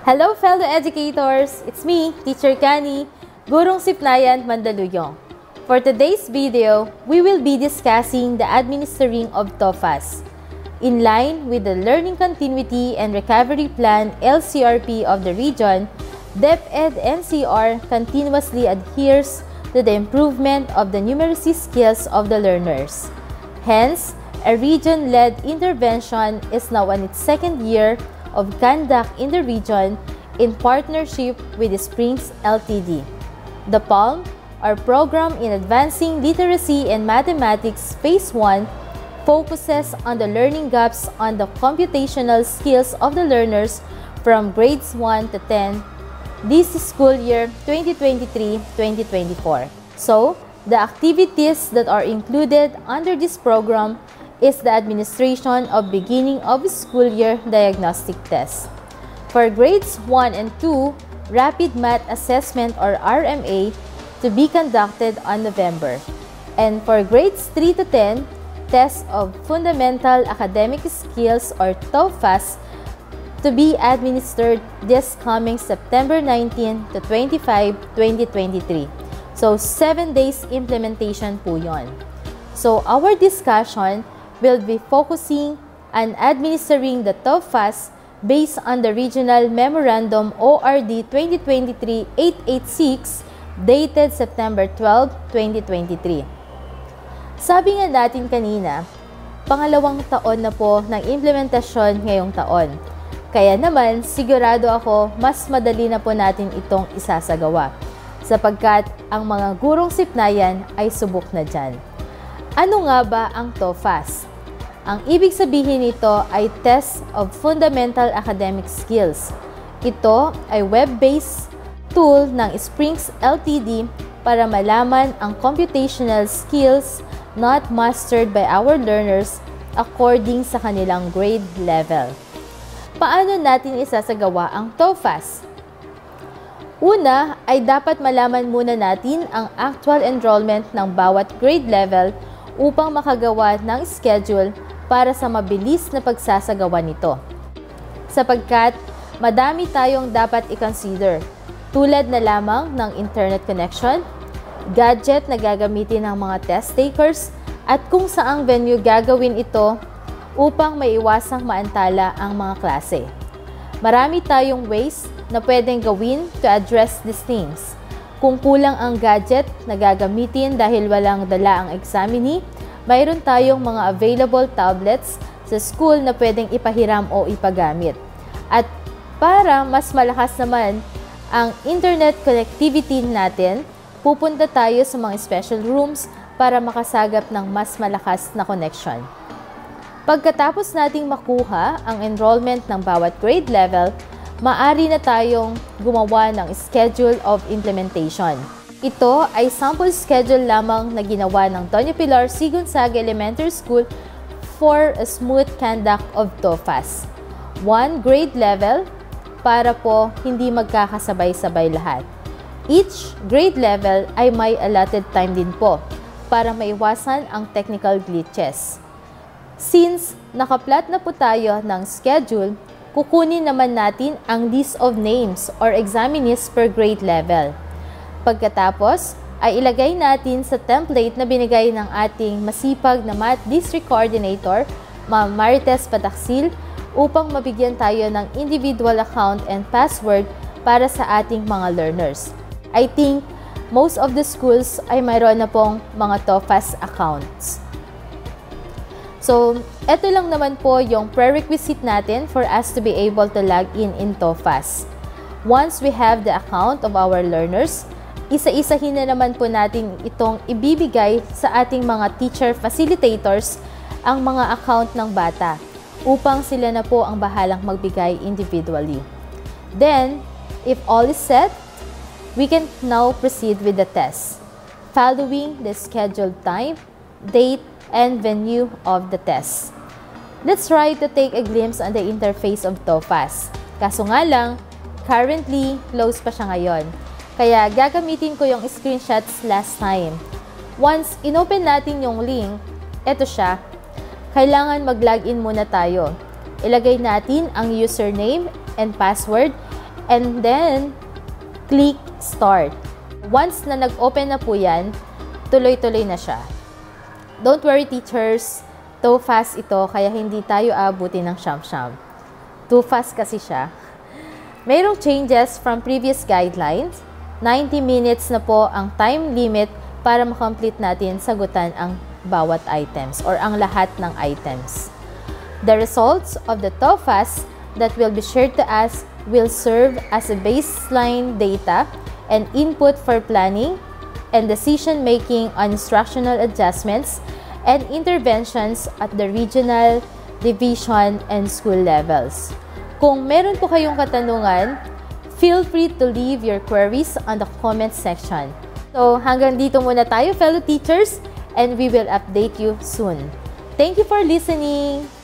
Hello fellow educators! It's me, Teacher Kani, Gurong Siplayan, Mandaluyong. For today's video, we will be discussing the administering of TOEFAS. In line with the Learning Continuity and Recovery Plan LCRP of the region, DepEd NCR continuously adheres to the improvement of the numeracy skills of the learners. Hence, a region-led intervention is now in its second year of conduct in the region in partnership with the Springs Ltd. The PALM, our Program in Advancing Literacy and Mathematics Phase 1, focuses on the learning gaps on the computational skills of the learners from grades 1 to 10 this school year 2023-2024. So, the activities that are included under this program is the administration of beginning of school year diagnostic tests. For grades 1 and 2, Rapid Math Assessment or RMA to be conducted on November. And for grades 3 to 10, tests of Fundamental Academic Skills or TOEFAS to be administered this coming September 19 to 25, 2023. So, 7 days implementation po yon. So, our discussion will be focusing on administering the TOEFAS based on the Regional Memorandum ORD 2023-886 dated September 12, 2023. Sabi nga natin kanina, pangalawang taon na po ng implementasyon ngayong taon. Kaya naman, sigurado ako, mas madali na po natin itong isasagawa sapagkat ang mga gurong Siplayan ay subok na dyan. Ano nga ba ang TOEFAS? Ang ibig sabihin nito ay Test of Fundamental Academic Skills. Ito ay web-based tool ng Springs Ltd para malaman ang computational skills not mastered by our learners according sa kanilang grade level. Paano natin isasagawa ang TOEFAS? Una ay dapat malaman muna natin ang actual enrollment ng bawat grade level upang makagawa ng schedule para sa mabilis na pagsasagawa nito. Sapagkat madami tayong dapat i-consider, tulad na lamang ng internet connection, gadget na gagamitin ng mga test takers, at kung saang venue gagawin ito upang maiwasang maantala ang mga klase. Marami tayong ways na pwedeng gawin to address these things. Kung kulang ang gadget na gagamitin dahil walang dala ang examinee, mayroon tayong mga available tablets sa school na pwedeng ipahiram o ipagamit. At para mas malakas naman ang internet connectivity natin, pupunta tayo sa mga special rooms para makasagap ng mas malakas na connection. Pagkatapos nating makuha ang enrollment ng bawat grade level, maaari na tayong gumawa ng schedule of implementation. Ito ay sample schedule lamang na ginawa ng Doña Pilar C. Gonzaga Elementary School for a smooth conduct of TOEFAS. 1 grade level para po hindi magkakasabay-sabay lahat. Each grade level ay may allotted time din po para maiwasan ang technical glitches. Since nakaplat na po tayo ng schedule, kukunin naman natin ang list of names or examinees per grade level. Pagkatapos, ay ilagay natin sa template na binigay ng ating masipag na Math District Coordinator, Ma'am Marites Pataksil, upang mabigyan tayo ng individual account and password para sa ating mga learners. I think most of the schools ay mayroon na pong mga TOEFAS accounts. So, ito lang naman po yung prerequisite natin for us to be able to log in TOEFAS. Once we have the account of our learners, isa-isahin na naman po natin itong ibibigay sa ating mga teacher facilitators ang mga account ng bata upang sila na po ang bahalang magbigay individually. Then, if all is set, we can now proceed with the test, following the scheduled time, date, and venue of the test. Let's try to take a glimpse on the interface of TOEFAS. Kaso nga lang, currently, closed pa siya ngayon. Kaya gagamitin ko yung screenshots last time. Once inopen natin yung link, eto siya. Kailangan mag-login muna tayo. Ilagay natin ang username and password and then click Start. Once na nag-open na po yan, tuloy-tuloy na siya. Don't worry teachers, too fast ito kaya hindi tayo aabutin ng siyam-siyam. Too fast kasi siya. Mayroong changes from previous guidelines. 90 minutes na po ang time limit para makomplete natin sagutan ang bawat items or ang lahat ng items. The results of the TOEFAS that will be shared to us will serve as a baseline data and input for planning and decision-making on instructional adjustments and interventions at the regional, division, and school levels. Kung meron po kayong katanungan, feel free to leave your queries on the comment section. So, hanggang dito muna tayo, fellow teachers, and we will update you soon. Thank you for listening!